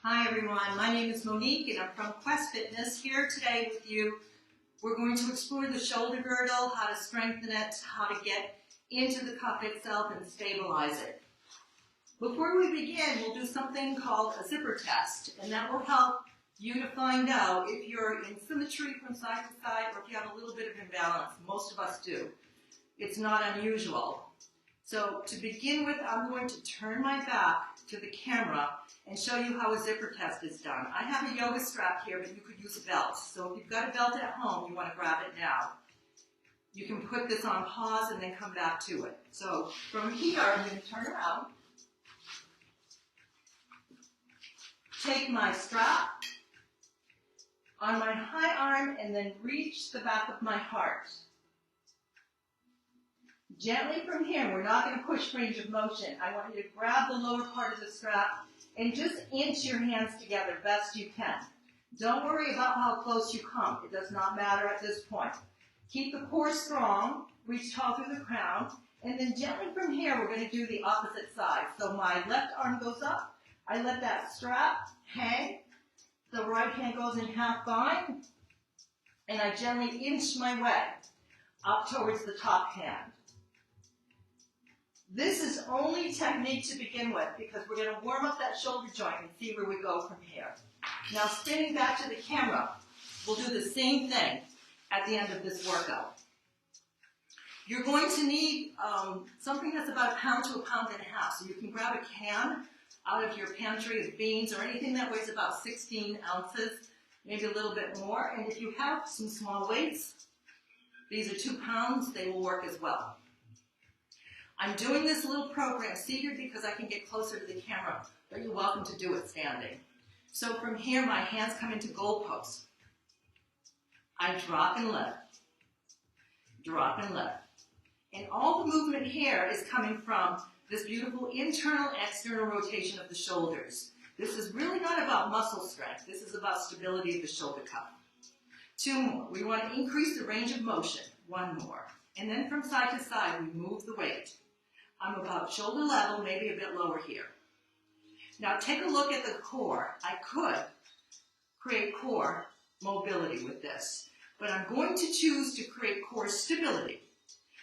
Hi everyone, my name is Monique and I'm from Quest Fitness here today with you. We're going to explore the shoulder girdle, how to strengthen it, how to get into the cuff itself and stabilize it. Before we begin, we'll do something called a zipper test, and that will help you to find out if you're in symmetry from side to side or if you have a little bit of imbalance. Most of us do. It's not unusual. So to begin with, I'm going to turn my back to the camera and show you how a zipper test is done. I have a yoga strap here, but you could use a belt. So if you've got a belt at home, you want to grab it now. You can put this on pause and then come back to it. So from here, I'm going to turn around, take my strap on my high arm, and then reach the back of my heart. Gently from here, we're not going to push range of motion. I want you to grab the lower part of the strap and just inch your hands together best you can. Don't worry about how close you come. It does not matter at this point. Keep the core strong, reach tall through the crown, and then gently from here, we're going to do the opposite side. So my left arm goes up. I let that strap hang. The right hand goes in half bind, and I gently inch my way up towards the top hand. This is only technique to begin with because we're going to warm up that shoulder joint and see where we go from here. Now spinning back to the camera, we'll do the same thing at the end of this workout. You're going to need something that's about 1 pound to 1.5 pounds. So you can grab a can out of your pantry of beans or anything that weighs about 16 ounces, maybe a little bit more. And if you have some small weights, these are 2 pounds, they will work as well. I'm doing this little program seated because I can get closer to the camera, but you're welcome to do it standing. So from here, my hands come into goalposts. I drop and lift, drop and lift. And all the movement here is coming from this beautiful internal and external rotation of the shoulders. This is really not about muscle strength. This is about stability of the shoulder cuff. 2 more. We want to increase the range of motion. 1 more. And then from side to side, we move the weight. I'm about shoulder level, maybe a bit lower here. Now take a look at the core. I could create core mobility with this, but I'm going to choose to create core stability.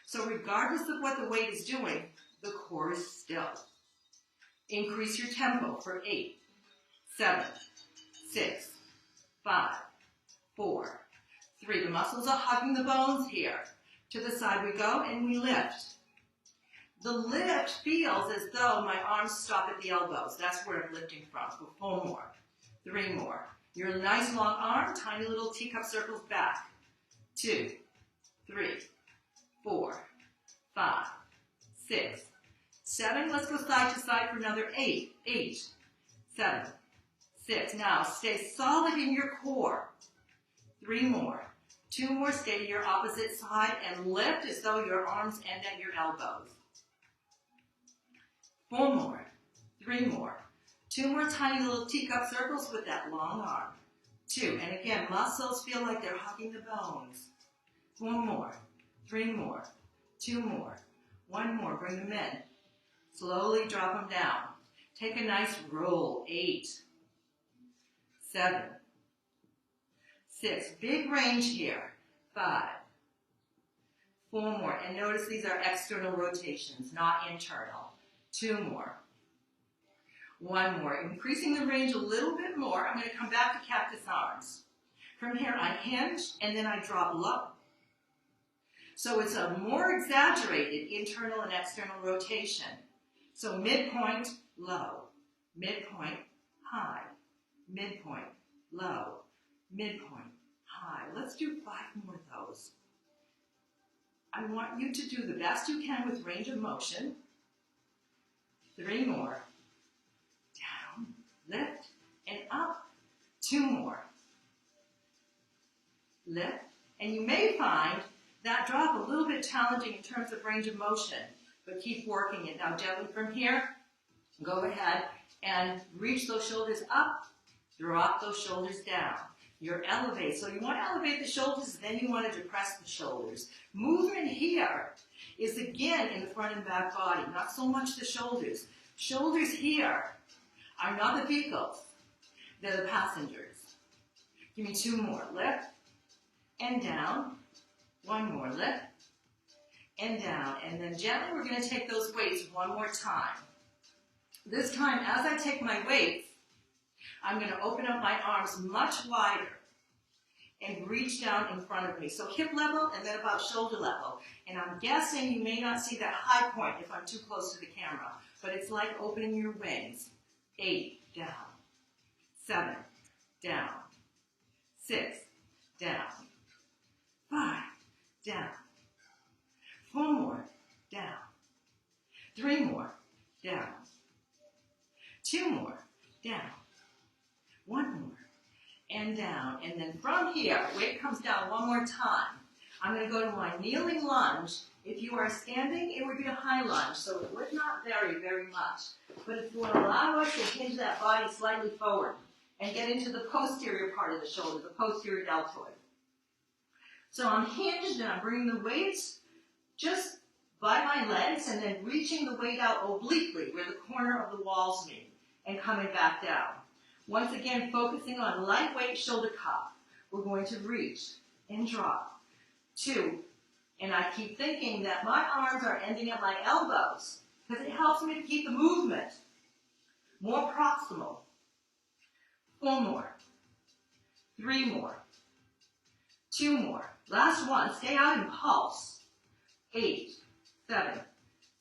So regardless of what the weight is doing, the core is still. Increase your tempo for 8, 7, 6, 5, 4, 3. The muscles are hugging the bones here. To the side we go and we lift. The lift feels as though my arms stop at the elbows. That's where I'm lifting from. So 4 more, 3 more. Your nice long arm, tiny little teacup circles back. 2, 3, 4, 5, 6, 7. Let's go side to side for another 8, 7, 6. Now stay solid in your core. 3 more. 2 more, stay to your opposite side and lift as though your arms end at your elbows. 4 more, 3 more. 2 more tiny little teacup circles with that long arm. 2, and again, muscles feel like they're hugging the bones. 4 more, 3 more, 2 more, 1 more, bring them in. Slowly drop them down. Take a nice roll. 8, 7, 6, big range here. 5, 4 more, and notice these are external rotations, not internal. 2 more, 1 more. Increasing the range a little bit more. I'm going to come back to cactus arms. From here, I hinge and then I drop low. So it's a more exaggerated internal and external rotation. So midpoint, low, midpoint, high, midpoint, low, midpoint, high. Let's do 5 more of those. I want you to do the best you can with range of motion. 3 more. Down, lift, and up. 2 more. Lift, and you may find that drop a little bit challenging in terms of range of motion, but keep working it. Now gently from here, go ahead and reach those shoulders up, drop those shoulders down. You're elevate. So you want to elevate the shoulders, then you want to depress the shoulders. Movement here is again in the front and back body, not so much the shoulders. Shoulders here are not the vehicles. They're the passengers. Give me 2 more. Lift and down. 1 more. Lift and down. And then gently we're going to take those weights 1 more time. This time, as I take my weights, I'm going to open up my arms much wider and reach down in front of me. So hip level and then about shoulder level. And I'm guessing you may not see that high point if I'm too close to the camera, but it's like opening your wings. 8, down. 7, down. 6, down. 5, down. 4 more, down. 3 more, down. 2 more, down. 1 more, and down. And then from here, weight comes down 1 more time. I'm going to go to my kneeling lunge. If you are standing, it would be a high lunge, so it would not vary very much. But it's going to allow us to hinge that body slightly forward and get into the posterior part of the shoulder, the posterior deltoid. So I'm hinged and I'm bringing the weights just by my legs and then reaching the weight out obliquely where the corner of the walls meet and coming back down. Once again, focusing on lightweight shoulder cup. We're going to reach and drop. 2. And I keep thinking that my arms are ending at my elbows because it helps me to keep the movement more proximal. 4 more. 3 more. 2 more. Last one. Stay out and pulse. 8, 7,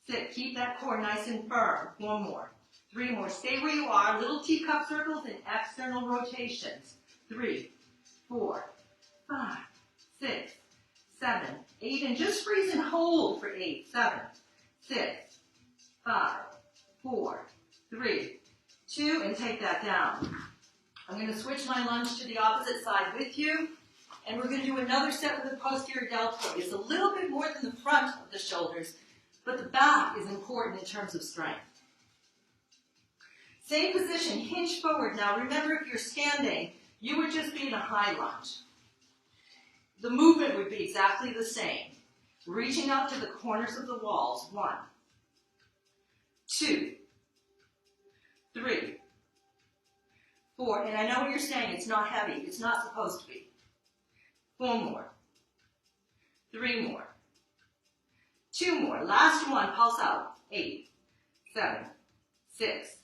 6. Keep that core nice and firm. 1 more. 3 more. Stay where you are. Little teacup circles and external rotations. 3, 4, 5, 6, 7, 8. And just freeze and hold for 8, 7, 6, 5, 4, 3, 2. And take that down. I'm going to switch my lunge to the opposite side with you. And we're going to do another set with the posterior deltoid. It's a little bit more than the front of the shoulders, but the back is important in terms of strength. Same position, hinge forward. Now remember, if you're standing, you would just be in a high lunge. The movement would be exactly the same. Reaching out to the corners of the walls. 1, 2, 3, 4. And I know what you're saying. It's not heavy. It's not supposed to be. 4 more. 3 more. 2 more. Last one. Pulse out. 8, 7, 6,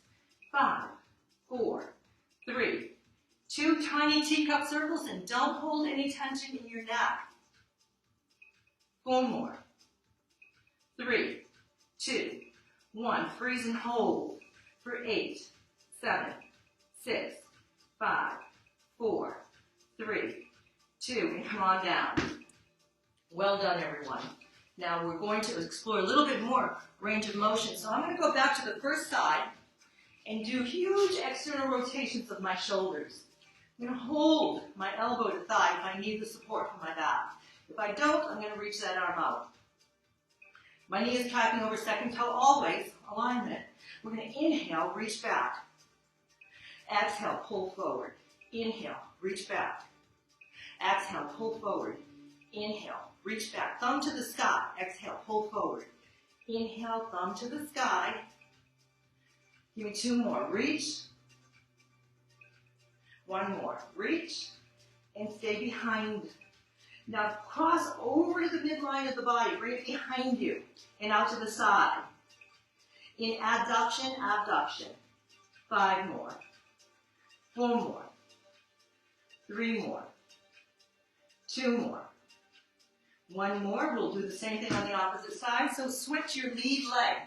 5, 4, 3, 2. Tiny teacup circles, and don't hold any tension in your neck. 4 more. 3, 2, 1. Freeze and hold for 8, 7, 6, 5, 4, 3, 2, and come on down. Well done, everyone. Now we're going to explore a little bit more range of motion. So I'm going to go back to the first side and do huge external rotations of my shoulders. I'm going to hold my elbow to thigh if I need the support from my back. If I don't, I'm going to reach that arm out. My knee is tracking over second toe always, alignment. We're going to inhale, reach back. Exhale, pull forward. Inhale, reach back. Exhale, pull forward. Inhale, reach back. Thumb to the sky. Exhale, pull forward. Inhale, thumb to the sky. Give me 2 more. Reach. 1 more. Reach. And stay behind. Now cross over to the midline of the body. Bring it behind you and out to the side. In adduction, abduction. 5 more. 4 more. 3 more. 2 more. 1 more. We'll do the same thing on the opposite side. So switch your lead leg.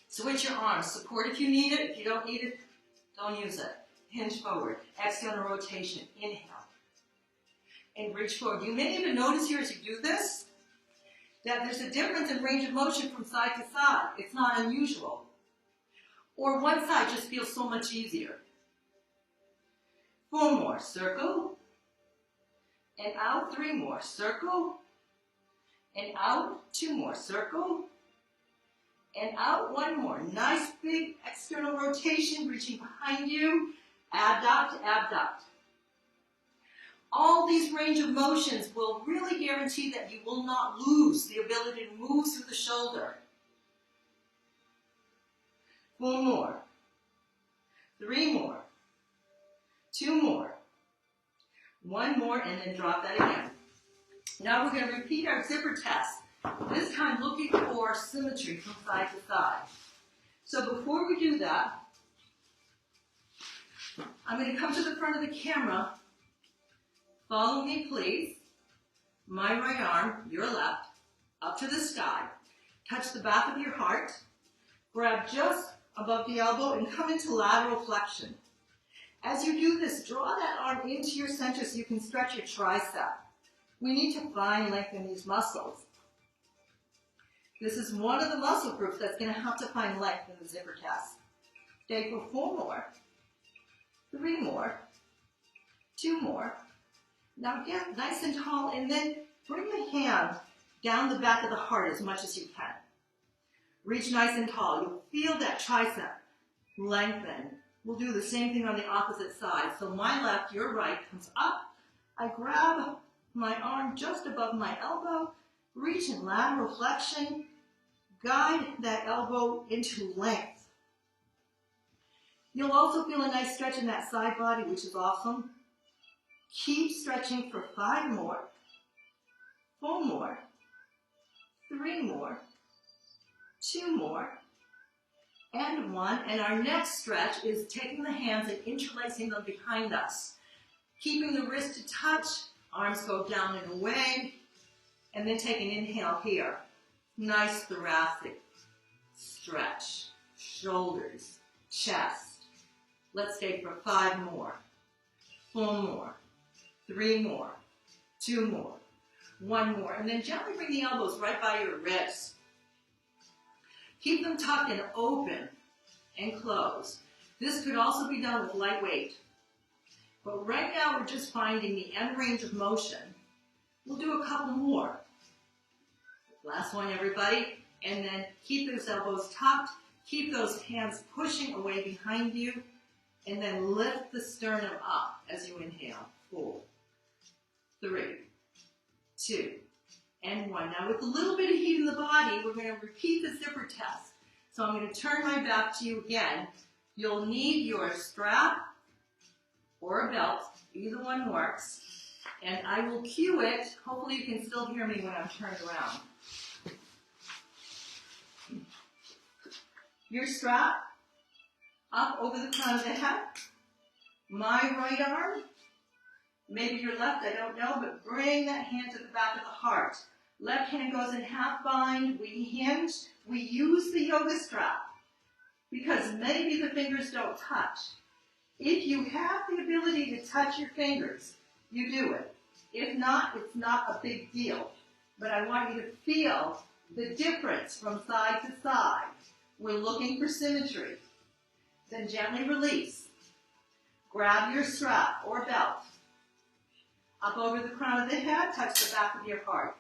Switch your arms. Support if you need it. If you don't need it, don't use it. Hinge forward. External rotation. Inhale. And reach forward. You may even notice here as you do this that there's a difference in range of motion from side to side. It's not unusual. Or one side just feels so much easier. 4 more. Circle. And out. 3 more. Circle. And out. 2 more. Circle. And out. 1 more. Nice big external rotation, reaching behind you. Abduct, abduct. All these range of motions will really guarantee that you will not lose the ability to move through the shoulder. 4 more. 3 more. One more, and then drop that again. Now we're going to repeat our zipper test, this time looking for symmetry from side to side. So before we do that, I'm going to come to the front of the camera. Follow me, please. My right arm, your left, up to the sky. Touch the back of your heart. Grab just above the elbow and come into lateral flexion. As you do this, draw that arm into your center so you can stretch your tricep. We need to fine lengthen these muscles. This is one of the muscle groups that's going to have to find length in the zipper test. Stay for 4 more, 3 more, 2 more. Now get nice and tall, and then bring the hand down the back of the heart as much as you can. Reach nice and tall. You'll feel that tricep lengthen. We'll do the same thing on the opposite side. So my left, your right comes up. I grab my arm just above my elbow, reach in lateral flexion, guide that elbow into length. You'll also feel a nice stretch in that side body, which is awesome. Keep stretching for 5 more, 4 more, 3 more, 2 more, and 1. And our next stretch is taking the hands and interlacing them behind us. Keeping the wrist to touch, arms go down and away, and then take an inhale here. Nice thoracic stretch, shoulders, chest. Let's stay for 5 more, 4 more, 3 more, 2 more, 1 more, and then gently bring the elbows right by your wrists. Keep them tucked and open and closed. This could also be done with light weight. But right now we're just finding the end range of motion. We'll do a couple more. Last one, everybody. And then keep those elbows tucked. Keep those hands pushing away behind you. And then lift the sternum up as you inhale. 4, 3, 2, and 1. Now with a little bit of heat in the body, we're going to repeat the zipper test. So I'm going to turn my back to you again. You'll need your strap or a belt. Either one works. And I will cue it. Hopefully you can still hear me when I'm turned around. Your strap up over the crown of the head. My right arm, maybe your left, I don't know, but bring that hand to the back of the heart. Left hand goes in half bind, we hinge, we use the yoga strap because maybe the fingers don't touch. If you have the ability to touch your fingers, you do it. If not, it's not a big deal. But I want you to feel the difference from side to side. We're looking for symmetry. Then gently release. Grab your strap or belt. Up over the crown of the head, touch the back of your heart.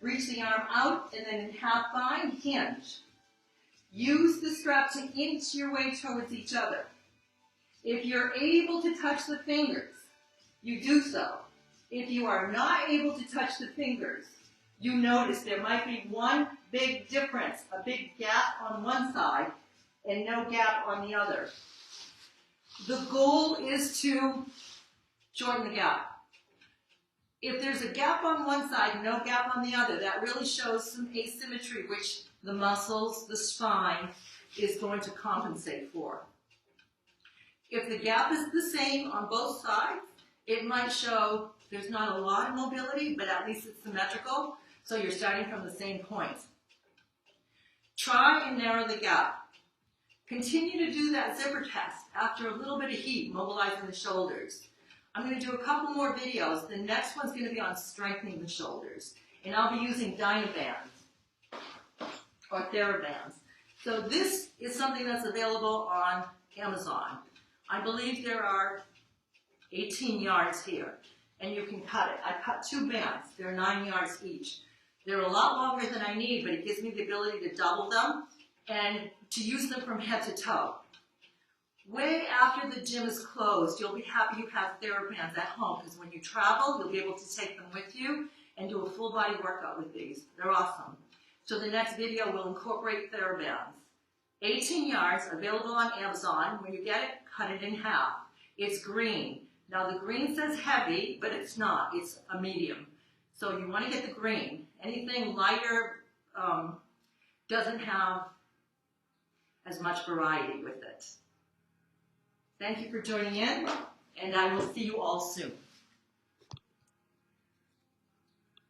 Reach the arm out and then in half bind, hinge. Use the strap to inch your way towards each other. If you're able to touch the fingers, you do so. If you are not able to touch the fingers, you notice there might be one big difference, a big gap on one side and no gap on the other. The goal is to shorten the gap. If there's a gap on one side, no gap on the other, that really shows some asymmetry, which the muscles, the spine, is going to compensate for. If the gap is the same on both sides, it might show there's not a lot of mobility, but at least it's symmetrical, so you're starting from the same point. Try and narrow the gap. Continue to do that zipper test after a little bit of heat, mobilizing the shoulders. I'm going to do a couple more videos. The next one's going to be on strengthening the shoulders. And I'll be using Dynabands or TheraBands. So this is something that's available on Amazon. I believe there are 18 yards here, and you can cut it. I cut 2 bands. They're 9 yards each. They're a lot longer than I need, but it gives me the ability to double them and to use them from head to toe. Way after the gym is closed, you'll be happy you have TheraBands at home, because when you travel, you'll be able to take them with you and do a full body workout with these. They're awesome. So the next video will incorporate TheraBands. 18 yards, available on Amazon. When you get it, cut it in half. It's green. Now the green says heavy, but it's not, it's a medium. So you want to get the green. Anything lighter doesn't have as much variety with it. Thank you for joining in, and I will see you all soon.